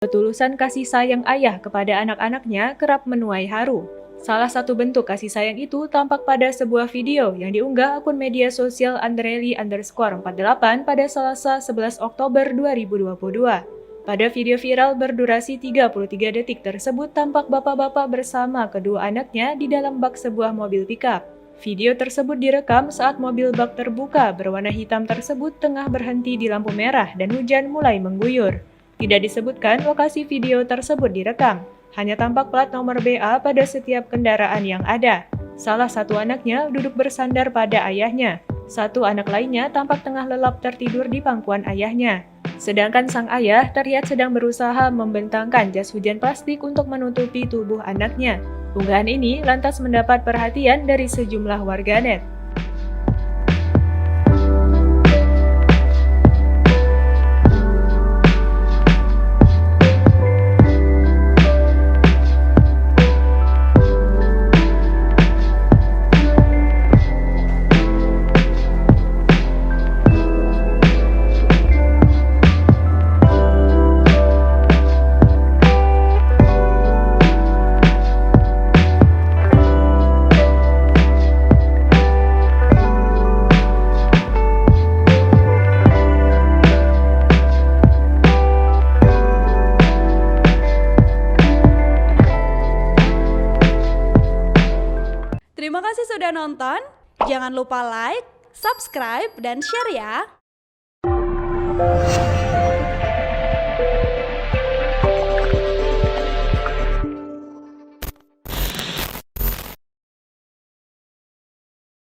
Ketulusan kasih sayang ayah kepada anak-anaknya kerap menuai haru. Salah satu bentuk kasih sayang itu tampak pada sebuah video yang diunggah akun media sosial Andreli_48 pada Selasa 11 Oktober 2022. Pada video viral berdurasi 33 detik tersebut tampak bapak-bapak bersama kedua anaknya di dalam bak sebuah mobil pickup. Video tersebut direkam saat mobil bak terbuka berwarna hitam tersebut tengah berhenti di lampu merah dan hujan mulai mengguyur. Tidak disebutkan lokasi video tersebut direkam, hanya tampak plat nomor BA pada setiap kendaraan yang ada. Salah satu anaknya duduk bersandar pada ayahnya, satu anak lainnya tampak tengah lelap tertidur di pangkuan ayahnya. Sedangkan sang ayah terlihat sedang berusaha membentangkan jas hujan plastik untuk menutupi tubuh anaknya. Unggahan ini lantas mendapat perhatian dari sejumlah warganet. Terima kasih sudah nonton. Jangan lupa like, subscribe, dan share ya.